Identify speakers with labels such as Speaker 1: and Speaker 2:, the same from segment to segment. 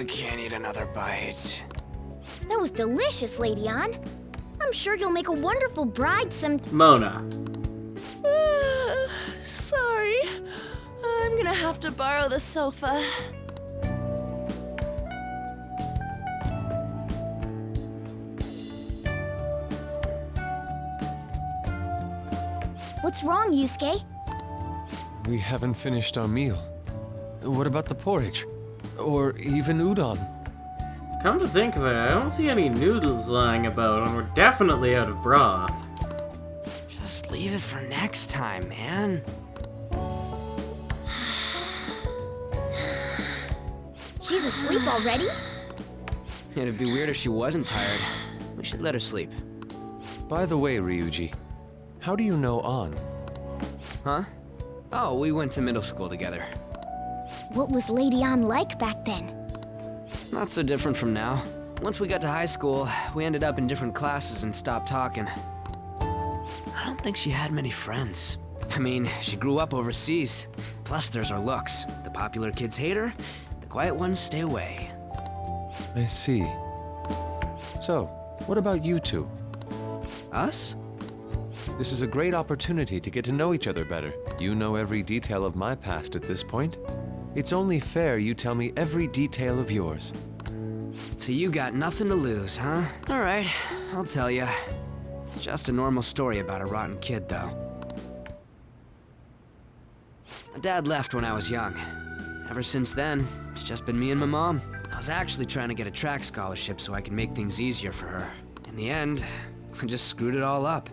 Speaker 1: I can't eat another bite.
Speaker 2: That was delicious, Lady Ann. I'm sure you'll make a wonderful bride
Speaker 3: Mona.
Speaker 4: Sorry. I'm gonna have to borrow the sofa.
Speaker 2: What's wrong, Yusuke?
Speaker 5: We haven't finished our meal. What about the porridge? Or even udon?
Speaker 3: Come to think of it, I don't see any noodles lying about, and we're definitely out of broth.
Speaker 1: Just leave it for next time, man.
Speaker 2: She's asleep already?
Speaker 1: It'd be weird if she wasn't tired. We should let her sleep.
Speaker 5: By the way, Ryuji, how do you know An?
Speaker 1: Huh? Oh, we went to middle school together.
Speaker 2: What was Lady Ann like back then?
Speaker 1: Not so different from now. Once we got to high school, we ended up in different classes and stopped talking. I don't think she had many friends. I mean, she grew up overseas. Plus, there's her looks. The popular kids hate her, the quiet ones stay away.
Speaker 5: I see. So, what about you two?
Speaker 1: Us?
Speaker 5: This is a great opportunity to get to know each other better. You know every detail of my past at this point. It's only fair you tell me every detail of yours.
Speaker 1: So you got nothing to lose, huh? Alright, I'll tell you. It's just a normal story about a rotten kid, though. My dad left when I was young. Ever since then, it's just been me and my mom. I was actually trying to get a track scholarship so I could make things easier for her. In the end, I just screwed it all up.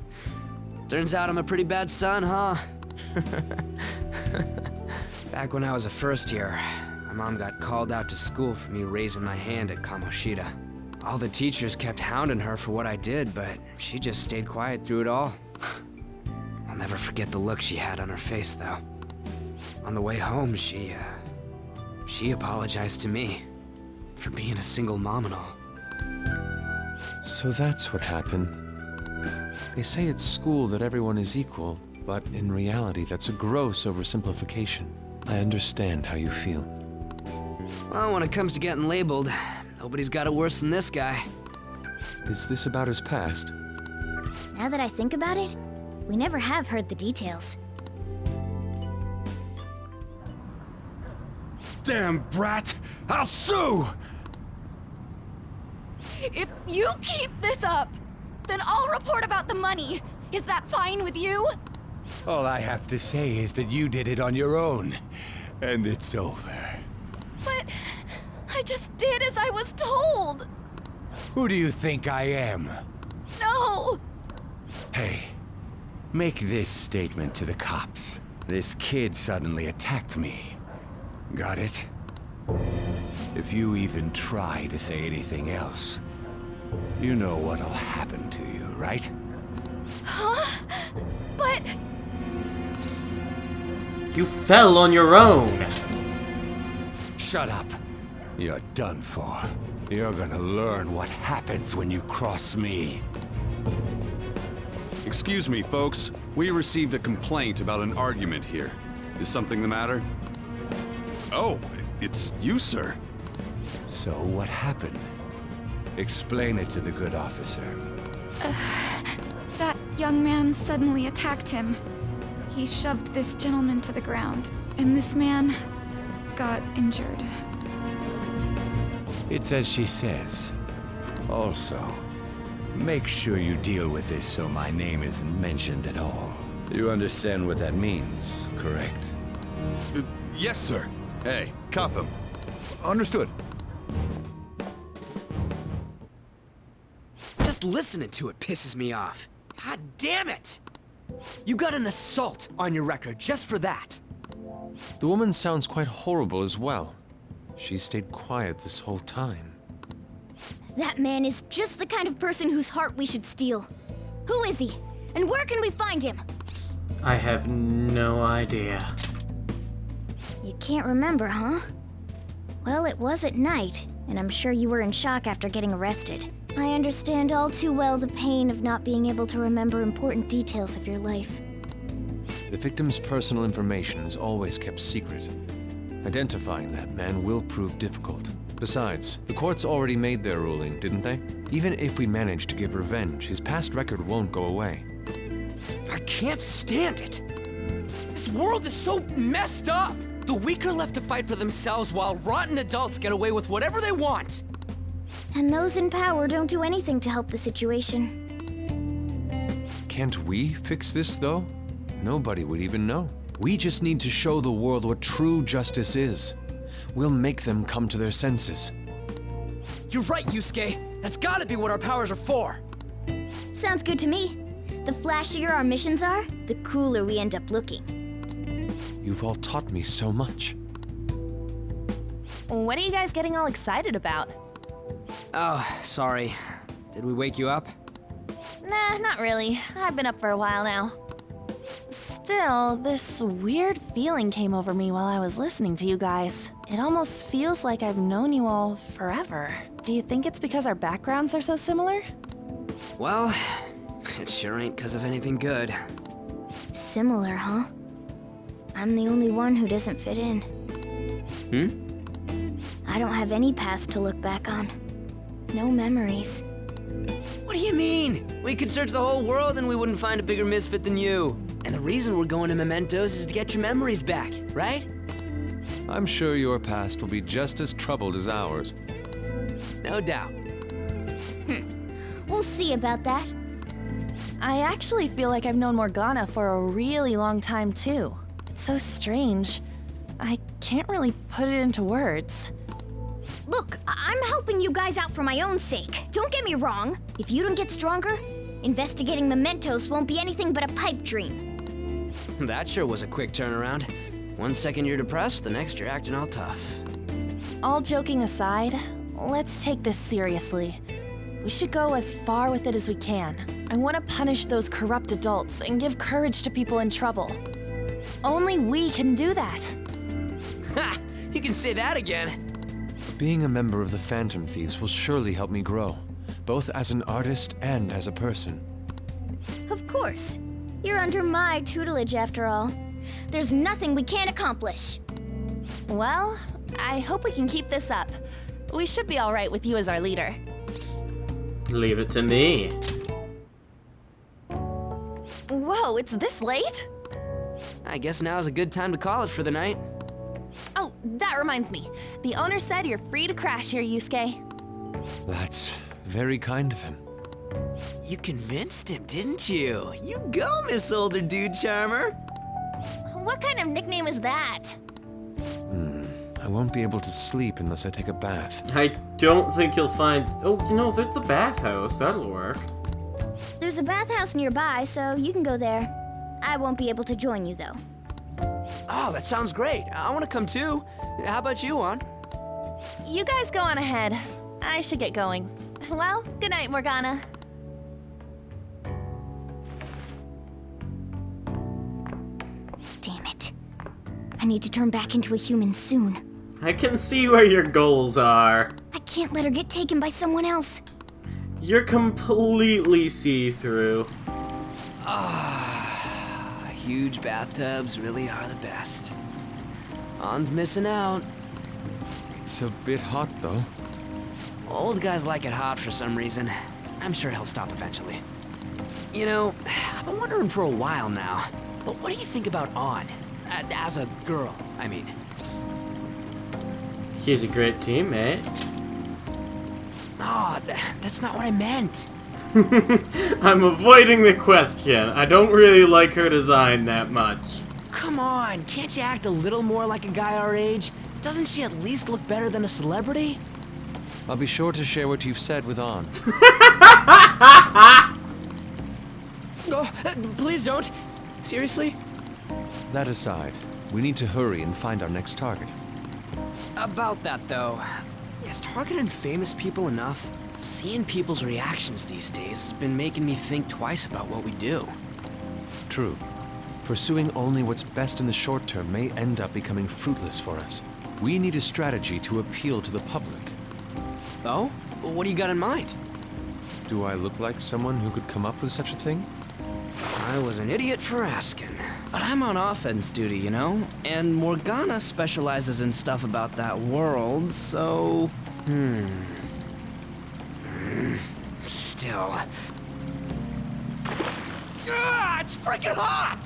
Speaker 1: Turns out I'm a pretty bad son, huh? Back when I was a first year, my mom got called out to school for me raising my hand at Kamoshida. All the teachers kept hounding her for what I did, but she just stayed quiet through it all. I'll never forget the look she had on her face, though. On the way home, she apologized to me for being a single mom and all.
Speaker 5: So that's what happened. They say at school that everyone is equal, but in reality that's a gross oversimplification. I understand how you feel.
Speaker 1: Well, when it comes to getting labeled, nobody's got it worse than this guy.
Speaker 5: Is this about his past?
Speaker 2: Now that I think about it, we never have heard the details.
Speaker 6: Damn brat! I'll sue!
Speaker 4: If you keep this up, then I'll report about the money. Is that fine with you?
Speaker 6: All I have to say is that you did it on your own, and it's over.
Speaker 4: But I just did as I was told.
Speaker 6: Who do you think I am?
Speaker 4: No!
Speaker 6: Hey, make this statement to the cops. This kid suddenly attacked me. Got it? If you even try to say anything else, you know what'll happen to you, right?
Speaker 4: Huh? But...
Speaker 3: You fell on your own!
Speaker 6: Shut up. You're done for. You're gonna learn what happens when you cross me.
Speaker 7: Excuse me, folks. We received a complaint about an argument here. Is something the matter? Oh, it's you, sir.
Speaker 6: So what happened? Explain it to the good officer.
Speaker 8: That young man suddenly attacked him. He shoved this gentleman to the ground, and this man got injured.
Speaker 6: It's as she says. Also, make sure you deal with this so my name isn't mentioned at all. You understand what that means, correct?
Speaker 7: Yes, sir. Hey, cuff him. Understood.
Speaker 1: Just listening to it pisses me off. God damn it! You got an assault on your record just for that.
Speaker 5: The woman sounds quite horrible as well. She stayed quiet this whole time.
Speaker 2: That man is just the kind of person whose heart we should steal. Who is he? And where can we find him?
Speaker 3: I have no idea.
Speaker 2: You can't remember, huh? Well, it was at night, and I'm sure you were in shock after getting arrested. I understand all too well the pain of not being able to remember important details of your life.
Speaker 5: The victim's personal information is always kept secret. Identifying that man will prove difficult. Besides, the courts already made their ruling, didn't they? Even if we manage to get revenge, his past record won't go away.
Speaker 1: I can't stand it. This world is so messed up. The weak are left to fight for themselves while rotten adults get away with whatever they want.
Speaker 2: And those in power don't do anything to help the situation.
Speaker 5: Can't we fix this, though? Nobody would even know. We just need to show the world what true justice is. We'll make them come to their senses.
Speaker 1: You're right, Yusuke. That's gotta be what our powers are for.
Speaker 2: Sounds good to me. The flashier our missions are, the cooler we end up looking.
Speaker 5: You've all taught me so much.
Speaker 9: What are you guys getting all excited about?
Speaker 1: Oh, sorry. Did we wake you up?
Speaker 9: Nah, not really. I've been up for a while now. Still, this weird feeling came over me while I was listening to you guys. It almost feels like I've known you all forever. Do you think it's because our backgrounds are so similar?
Speaker 1: Well, it sure ain't 'cause of anything good.
Speaker 2: Similar, huh? I'm the only one who doesn't fit in. I don't have any past to look back on. No memories.
Speaker 1: What do you mean? We could search the whole world and we wouldn't find a bigger misfit than you. And the reason we're going to Mementos is to get your memories back, right?
Speaker 5: I'm sure your past will be just as troubled as ours.
Speaker 1: No doubt.
Speaker 2: We'll see about that.
Speaker 9: I actually feel like I've known Morgana for a really long time too. It's so strange. I can't really put it into words.
Speaker 2: Look, I'm helping you guys out for my own sake. Don't get me wrong. If you don't get stronger, investigating Mementos won't be anything but a pipe dream.
Speaker 1: That sure was a quick turnaround. 1 second you're depressed, the next you're acting all tough.
Speaker 9: All joking aside, let's take this seriously. We should go as far with it as we can. I want to punish those corrupt adults and give courage to people in trouble. Only we can do that.
Speaker 1: Ha! You can say that again.
Speaker 5: Being a member of the Phantom Thieves will surely help me grow, both as an artist and as a person.
Speaker 2: Of course. You're under my tutelage after all. There's nothing we can't accomplish.
Speaker 9: Well, I hope we can keep this up. We should be all right with you as our leader.
Speaker 3: Leave it to me.
Speaker 9: Whoa, it's this late?
Speaker 1: I guess now's a good time to call it for the night.
Speaker 9: Oh, that reminds me. The owner said you're free to crash here, Yusuke.
Speaker 5: That's very kind of him.
Speaker 1: You convinced him, didn't you? You go, Miss Older Dude Charmer.
Speaker 2: What kind of nickname is that?
Speaker 5: I won't be able to sleep unless I take a bath.
Speaker 3: I don't think you'll find... Oh, you know, there's the bathhouse. That'll work.
Speaker 2: There's a bathhouse nearby, so you can go there. I won't be able to join you, though.
Speaker 1: Oh, that sounds great. I want to come too. How about you, Juan?
Speaker 9: You guys go on ahead. I should get going. Well, good night, Morgana.
Speaker 2: Damn it. I need to turn back into a human soon.
Speaker 3: I can see where your goals are.
Speaker 2: I can't let her get taken by someone else.
Speaker 3: You're completely see-through.
Speaker 1: Huge bathtubs really are the best. Juan's missing out.
Speaker 5: It's a bit hot, though.
Speaker 1: Old guys like it hot for some reason. I'm sure he'll stop eventually. You know, I've been wondering for a while now, but what do you think about On? As a girl, I mean.
Speaker 3: She's a great teammate.
Speaker 1: Oh, that's not what I meant.
Speaker 3: I'm avoiding the question. I don't really like her design that much.
Speaker 1: Come on, can't you act a little more like a guy our age? Doesn't she at least look better than a celebrity?
Speaker 5: I'll be sure to share what you've said with On.
Speaker 1: Oh, please don't. Seriously?
Speaker 5: That aside, we need to hurry and find our next target.
Speaker 1: About that, though, is targeting famous people enough? Seeing people's reactions these days has been making me think twice about what we do.
Speaker 5: True. Pursuing only what's best in the short term may end up becoming fruitless for us. We need a strategy to appeal to the public.
Speaker 1: Oh? What do you got in mind?
Speaker 5: Do I look like someone who could come up with such a thing?
Speaker 1: I was an idiot for asking. But I'm on offense duty, you know? And Morgana specializes in stuff about that world, so... Still.
Speaker 10: It's freaking hot!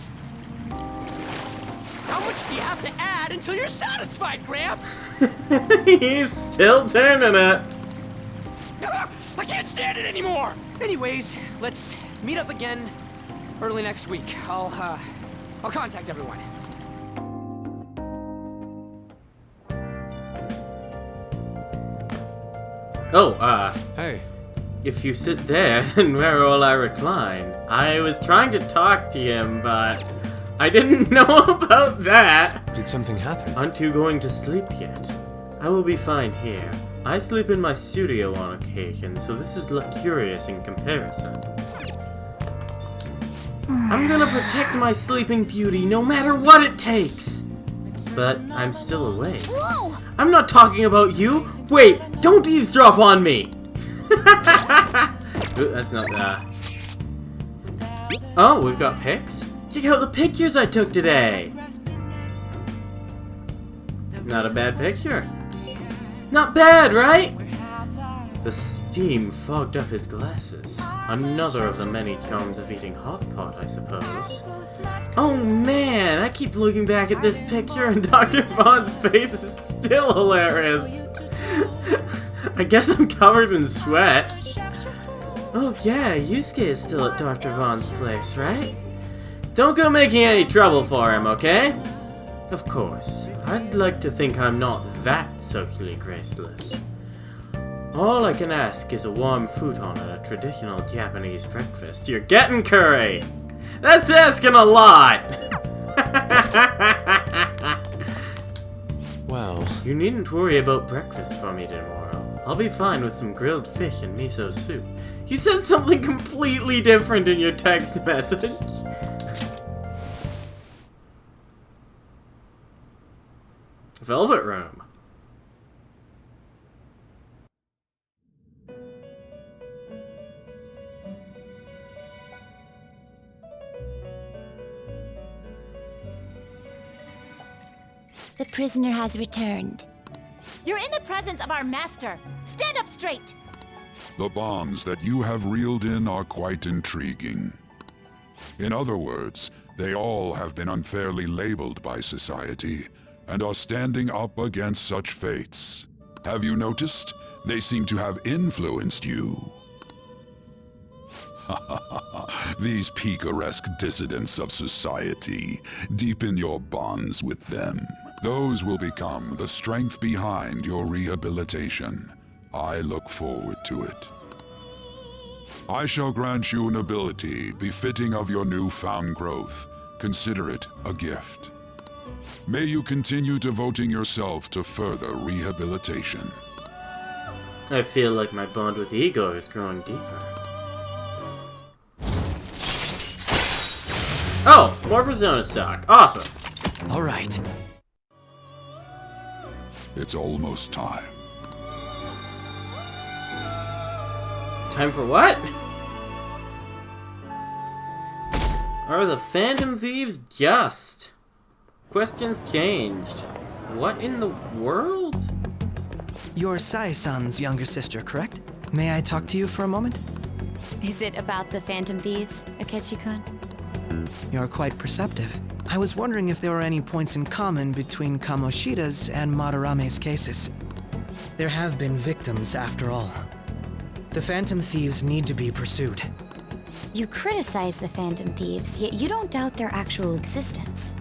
Speaker 10: How much do you have to add until you're satisfied, Gramps?
Speaker 3: He's still turning it.
Speaker 10: I can't stand it anymore!
Speaker 1: Anyways, let's meet up again early next week. I'll contact everyone.
Speaker 3: Oh,
Speaker 5: Hey,
Speaker 3: if you sit there, then where will I recline? I was trying to talk to him, but I didn't know about that.
Speaker 5: did something happen?
Speaker 3: Aren't you going to sleep yet? I will be fine here. I sleep in my studio on occasion, so this is luxurious in comparison. I'm gonna protect my sleeping beauty no matter what it takes. But I'm still awake.
Speaker 4: Whoa!
Speaker 3: I'm not talking about you. Wait, don't eavesdrop on me. Ooh, that's not that. Oh, we've got pics. Check out the pictures I took today. Not a bad picture. Not bad, right? The steam fogged up his glasses. Another of the many charms of eating hot pot, I suppose. Oh man, I keep looking back at this picture and Dr. Vaughn's face is still hilarious. I guess I'm covered in sweat. Oh yeah, Yusuke is still at Dr. Vaughn's place, right? Don't go making any trouble for him, okay? Of course, I'd like to think I'm not that socially graceless. All I can ask is a warm futon and a traditional Japanese breakfast. You're getting curry! That's asking a lot!
Speaker 5: Well,
Speaker 3: You needn't worry about breakfast for me tomorrow. I'll be fine with some grilled fish and miso soup. You said something completely different in your text message. Velvet Room.
Speaker 2: The prisoner has returned.
Speaker 4: You're in the presence of our master. Stand up straight.
Speaker 11: The bonds that you have reeled in are quite intriguing. In other words, they all have been unfairly labeled by society, and are standing up against such fates. Have you noticed? They seem to have influenced you. These picaresque dissidents of society, deepen your bonds with them. Those will become the strength behind your rehabilitation. I look forward to it. I shall grant you an ability befitting of your newfound growth. Consider it a gift. May you continue devoting yourself to further rehabilitation.
Speaker 3: I feel like my bond with Igor is growing deeper. Oh, more Persona stock. Awesome.
Speaker 1: All right.
Speaker 11: It's almost time.
Speaker 3: Time for what? Are the Phantom Thieves just? Questions changed. What in the world?
Speaker 12: You're Sai-san's younger sister, correct? May I talk to you for a moment?
Speaker 4: Is it about the Phantom Thieves, Akechi-kun?
Speaker 12: You're quite perceptive. I was wondering if there were any points in common between Kamoshida's and Madarame's cases. There have been victims, after all. The Phantom Thieves need to be pursued.
Speaker 2: You criticize the Phantom Thieves, yet you don't doubt their actual existence.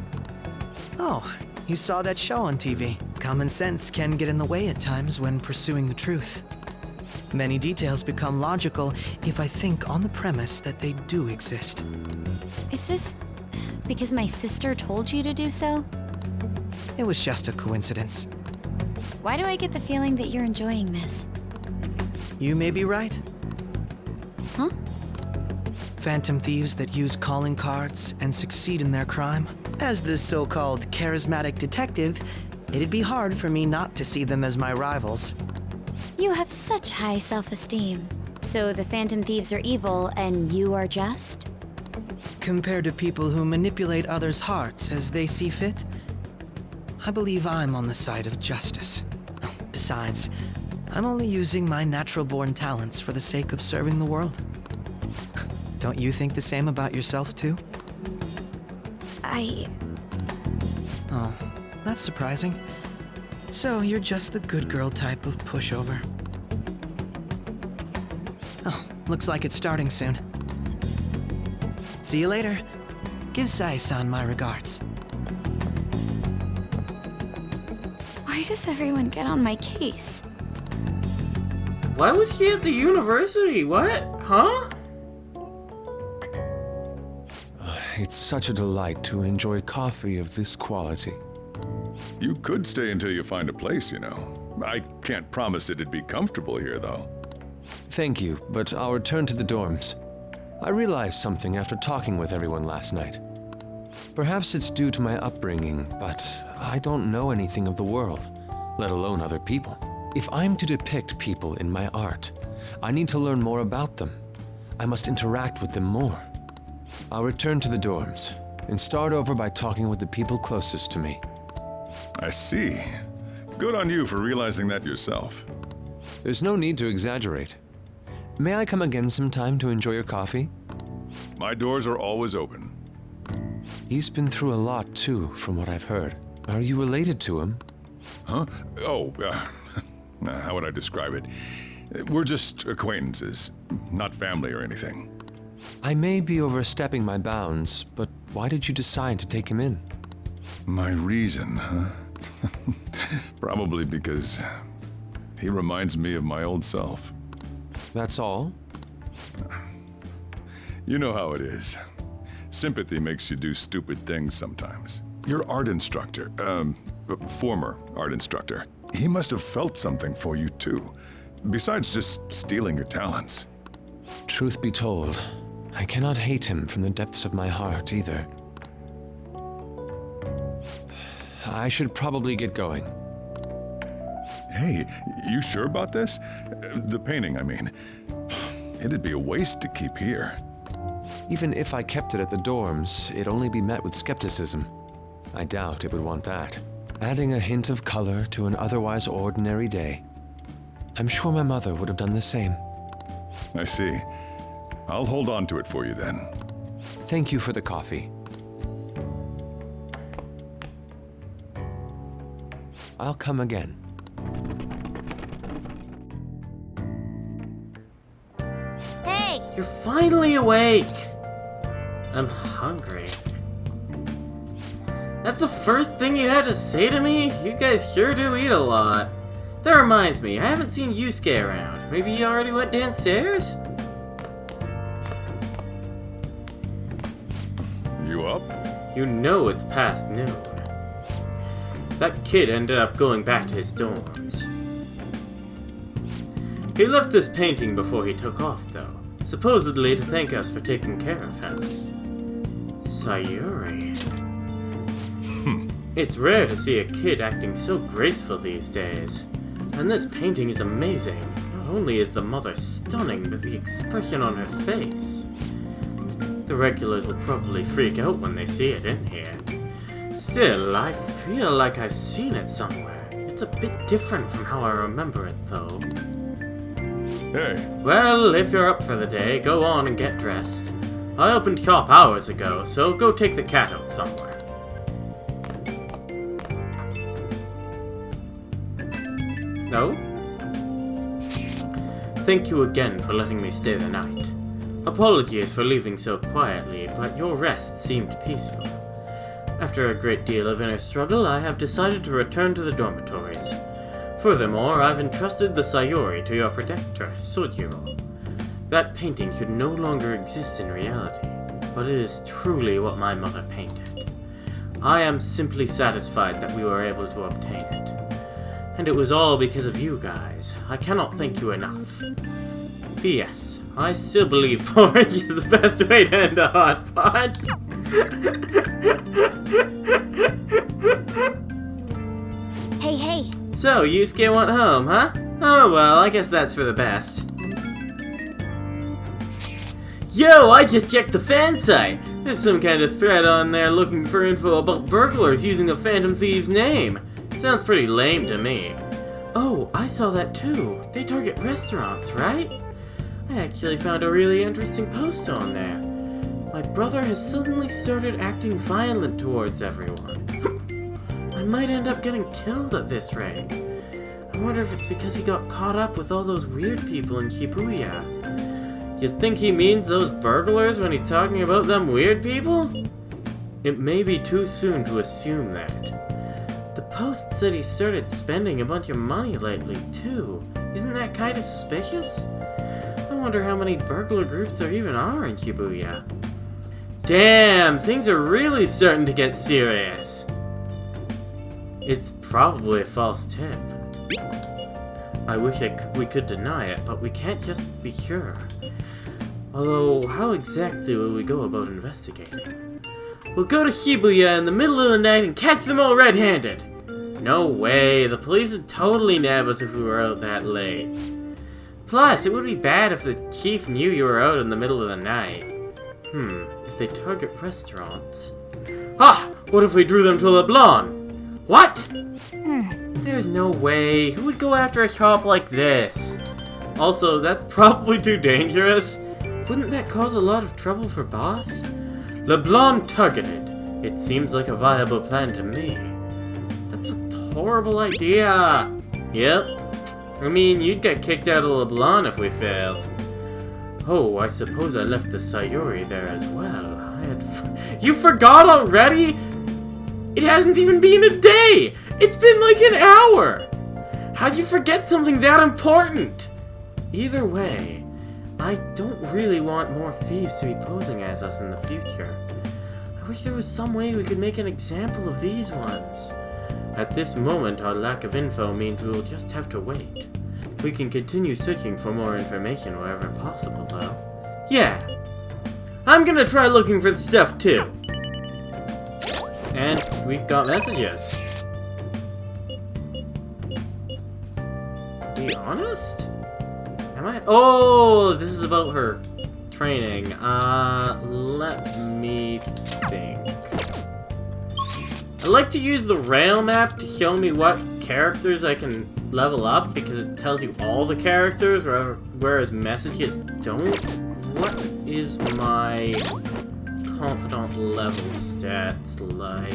Speaker 12: Oh, you saw that show on TV. Common sense can get in the way at times when pursuing the truth. Many details become logical if I think on the premise that they do exist.
Speaker 2: Is this because my sister told you to do so?
Speaker 12: It was just a coincidence.
Speaker 2: Why do I get the feeling that you're enjoying this?
Speaker 12: You may be right.
Speaker 2: Huh?
Speaker 12: Phantom thieves that use calling cards and succeed in their crime. As the so-called charismatic detective, it'd be hard for me not to see them as my rivals.
Speaker 2: You have such high self-esteem. So the Phantom Thieves are evil and you are just?
Speaker 12: Compared to people who manipulate others' hearts as they see fit, I believe I'm on the side of justice. Besides, I'm only using my natural-born talents for the sake of serving the world. Don't you think the same about yourself, too? Oh, that's surprising. So you're just the good girl type of pushover. Oh, looks like it's starting soon. See you later. Give Sai-san my regards.
Speaker 8: Why does everyone get on my case?
Speaker 3: Why was he at the university? What? Huh?
Speaker 5: It's such a delight to enjoy coffee of this quality.
Speaker 11: You could stay until you find a place, you know. I can't promise it'd be comfortable here, though.
Speaker 5: Thank you, but I'll return to the dorms. I realized something after talking with everyone last night. Perhaps it's due to my upbringing, but I don't know anything of the world, let alone other people. If I'm to depict people in my art, I need to learn more about them. I must interact with them more. I'll return to the dorms and start over by talking with the people closest to me.
Speaker 11: I see. Good on you for realizing that yourself.
Speaker 5: There's no need to exaggerate. May I come again sometime to enjoy your coffee?
Speaker 11: My doors are always open.
Speaker 5: He's been through a lot, too, from what I've heard. Are you related to him?
Speaker 11: Huh? Oh, how would I describe it? We're just acquaintances, not family or anything.
Speaker 5: I may be overstepping my bounds, but why did you decide to take him in?
Speaker 11: My reason, huh? Probably because he reminds me of my old self.
Speaker 5: That's all?
Speaker 11: You know how it is. Sympathy makes you do stupid things sometimes. Your art instructor, former art instructor, he must have felt something for you too, besides just stealing your talents.
Speaker 5: Truth be told, I cannot hate him from the depths of my heart either. I should probably get going.
Speaker 11: Hey, you sure about this? The painting, I mean. It'd be a waste to keep here.
Speaker 5: Even if I kept it at the dorms, it'd only be met with skepticism. I doubt it would want that. Adding a hint of color to an otherwise ordinary day. I'm sure my mother would have done the same.
Speaker 11: I see. I'll hold on to it for you then.
Speaker 5: Thank you for the coffee. I'll come again.
Speaker 2: Hey!
Speaker 3: You're finally awake! I'm hungry. That's the first thing you had to say to me? You guys sure do eat a lot. That reminds me, I haven't seen Yusuke around. Maybe he already went downstairs?
Speaker 11: You up?
Speaker 3: You know it's past noon. That kid ended up going back to his dorms. He left this painting before he took off, though. Supposedly to thank us for taking care of him. Sayuri. It's rare to see a kid acting so graceful these days. And this painting is amazing. Not only is the mother stunning, but the expression on her face. The regulars will probably freak out when they see it in here. Still, I feel like I've seen it somewhere. It's a bit different from how I remember it, though.
Speaker 11: Hey.
Speaker 3: Well, if you're up for the day, go on and get dressed. I opened shop hours ago, so go take the cat out somewhere. No? Thank you again for letting me stay the night. Apologies for leaving so quietly, but your rest seemed peaceful. After a great deal of inner struggle, I have decided to return to the dormitories. Furthermore, I've entrusted the Sayuri to your protectress, Sojiro. That painting should no longer exist in reality, but it is truly what my mother painted. I am simply satisfied that we were able to obtain it. And it was all because of you guys. I cannot thank you enough. P.S. I still believe porridge is the best way to end a hot pot.
Speaker 2: Hey.
Speaker 3: So, Yusuke went home, huh? Oh well, I guess that's for the best. Yo, I just checked the fan site! There's some kind of thread on there looking for info about burglars using a Phantom Thief's name. Sounds pretty lame to me. Oh, I saw that too. They target restaurants, right? I actually found a really interesting post on there. My brother has suddenly started acting violent towards everyone. I might end up getting killed at this rate. I wonder if it's because he got caught up with all those weird people in Shibuya. You think he means those burglars when he's talking about them weird people? It may be too soon to assume that. The post said he started spending a bunch of money lately, too. Isn't that kind of suspicious? I wonder how many burglar groups there even are in Shibuya. Damn, things are really starting to get serious. It's probably a false tip. I wish we could deny it, but we can't just be sure. Although, how exactly will we go about investigating? We'll go to Shibuya in the middle of the night and catch them all red-handed. No way, the police would totally nab us if we were out that late. Plus, it would be bad if the chief knew you were out in the middle of the night. If they target restaurants... Ah! What if we drew them to LeBlanc? What? There's no way. Who would go after a shop like this? Also, that's probably too dangerous. Wouldn't that cause a lot of trouble for Boss? LeBlanc targeted. It seems like a viable plan to me. That's a horrible idea. Yep. I mean, you'd get kicked out of LeBlanc if we failed. Oh, I suppose I left the Sayuri there as well. You forgot already? It hasn't even been a day! It's been like an hour! How'd you forget something that important? Either way, I don't really want more thieves to be posing as us in the future. I wish there was some way we could make an example of these ones. At this moment, our lack of info means we will just have to wait. We can continue searching for more information wherever possible, though. Yeah. I'm gonna try looking for the stuff, too. And we've got messages. Be honest? Am I? Oh, this is about her training. Let me think. I like to use the rail map to show me what characters I can level up because it tells you all the characters, whereas messages don't. What is my confidant level stats like?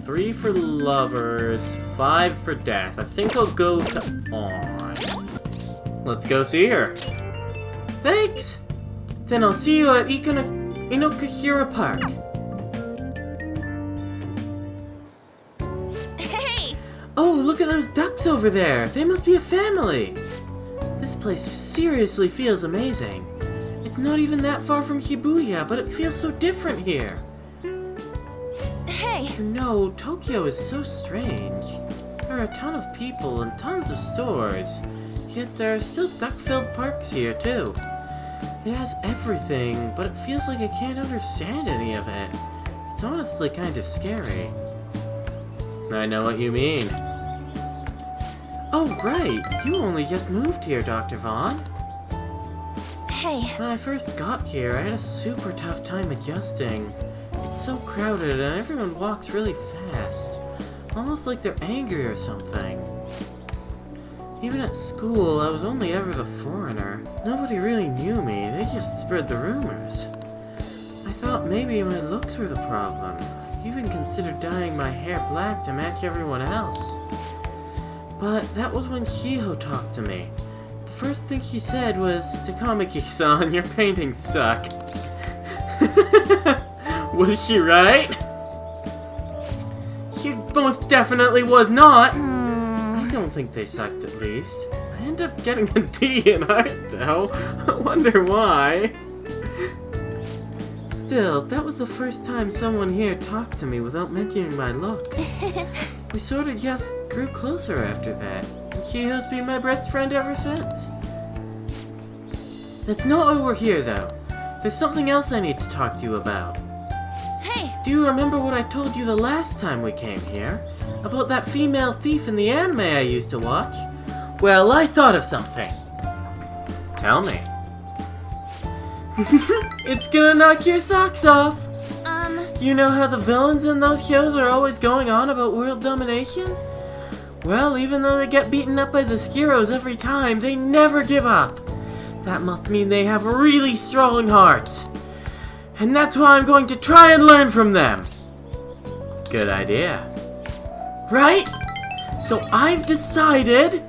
Speaker 3: 3 for lovers, 5 for death. I think I'll go to on. Let's go see her. Thanks! Then I'll see you at Inokashira Park.
Speaker 4: Hey!
Speaker 3: Oh, look at those ducks over there! They must be a family! This place seriously feels amazing. It's not even that far from Shibuya, but it feels so different here.
Speaker 4: Hey!
Speaker 3: You know, Tokyo is so strange. There are a ton of people and tons of stores, yet there are still duck-filled parks here, too. It has everything, but it feels like I can't understand any of it. It's honestly kind of scary. I know what you mean. Oh, right! You only just moved here, Dr. Vaughn.
Speaker 4: Hey.
Speaker 3: When I first got here, I had a super tough time adjusting. It's so crowded and everyone walks really fast. Almost like they're angry or something. Even at school, I was only ever the foreigner. Nobody really knew me, they just spread the rumors. I thought maybe my looks were the problem. I even considered dyeing my hair black to match everyone else. But that was when Shiho talked to me. The first thing she said was, "Takamaki-san, your paintings suck." Was she right? She most definitely was not. I don't think they sucked, at least. I ended up getting a D in art, though. I wonder why. Still, that was the first time someone here talked to me without mentioning my looks. We sort of just grew closer after that, and Shiho's been my best friend ever since. That's not why we're here, though. There's something else I need to talk to you about.
Speaker 4: Hey!
Speaker 3: Do you remember what I told you the last time we came here? About that female thief in the anime I used to watch? Well, I thought of something. Tell me. It's gonna knock your socks off! You know how the villains in those shows are always going on about world domination? Well, even though they get beaten up by the heroes every time, they never give up. That must mean they have really strong hearts. And that's why I'm going to try and learn from them. Good idea. Right? So I've decided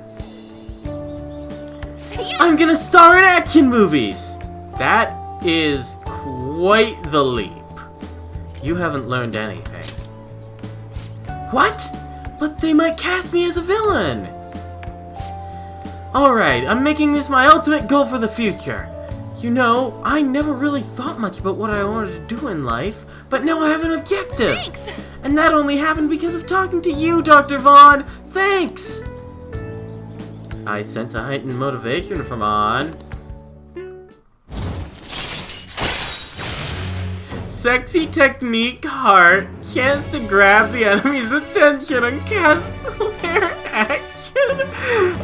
Speaker 3: I'm gonna star in action movies. That is quite the leap. You haven't learned anything. What? But they might cast me as a villain. Alright, I'm making this my ultimate goal for the future. You know, I never really thought much about what I wanted to do in life, but now I have an objective.
Speaker 4: Thanks!
Speaker 3: And that only happened because of talking to you, Dr. Vaughn. Thanks! I sense a heightened motivation from On. Sexy technique, heart, chance to grab the enemy's attention and cast their action.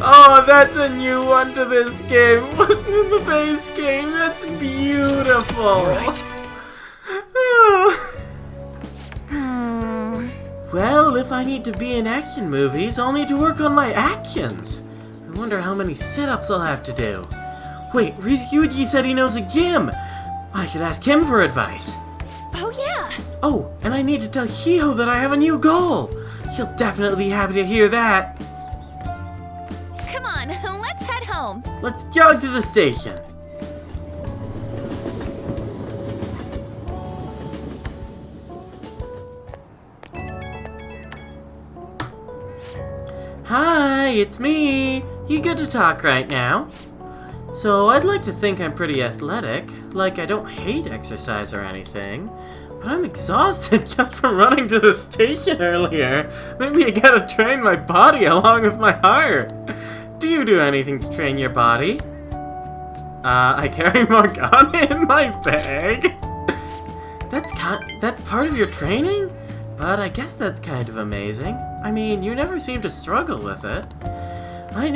Speaker 3: Oh, that's a new one to this game. It wasn't in the base game. That's beautiful. Well, if I need to be in action movies, I'll need to work on my actions. I wonder how many sit-ups I'll have to do. Wait, Ryuji said he knows a gym. I should ask him for advice.
Speaker 4: Oh, yeah!
Speaker 3: Oh, and I need to tell Shiho that I have a new goal. She'll definitely be happy to hear that.
Speaker 9: Come on, let's head home.
Speaker 3: Let's jog to the station. Hi, it's me. You good to talk right now? So, I'd like to think I'm pretty athletic, like I don't hate exercise or anything, but I'm exhausted just from running to the station earlier. Maybe I gotta train my body along with my heart. Do you do anything to train your body? I carry Morgana in my bag. That's part of your training? But I guess that's kind of amazing. I mean, you never seem to struggle with it. I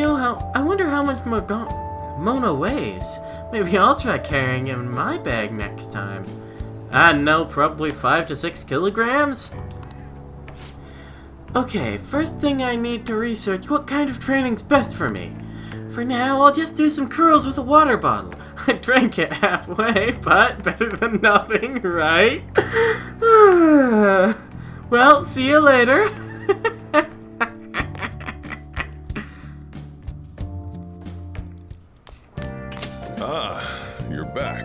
Speaker 3: wonder how much Mona weighs. Maybe I'll try carrying him in my bag next time. I don't know, probably 5 to 6 kilograms? Okay, first thing I need to research what kind of training's best for me. For now, I'll just do some curls with a water bottle. I drank it halfway, but better than nothing, right? Well, see you later.
Speaker 11: You're back.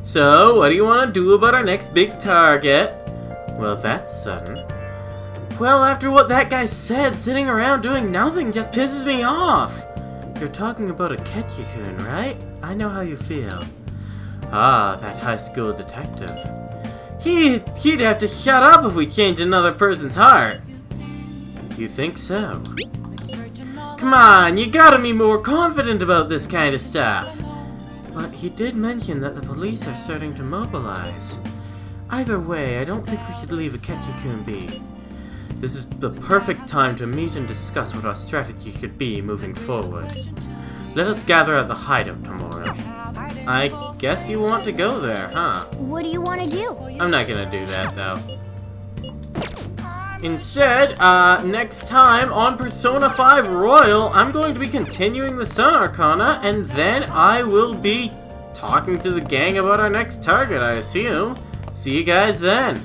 Speaker 3: So, what do you want to do about our next big target? Well, that's sudden. Well, after what that guy said, sitting around doing nothing just pisses me off. You're talking about Akechi-kun, right? I know how you feel. Ah, that high school detective. He'd have to shut up if we changed another person's heart. You think so? Come on, you gotta be more confident about this kind of stuff. But he did mention that the police are starting to mobilize. Either way, I don't think we should leave Akechi-kun be. This is the perfect time to meet and discuss what our strategy should be moving forward. Let us gather at the hideout tomorrow. I guess you want to go there, huh?
Speaker 2: What do you want to do?
Speaker 3: I'm not gonna do that, though. Instead, next time on Persona 5 Royal, I'm going to be continuing the Sun Arcana, and then I will be talking to the gang about our next target, I assume. See you guys then.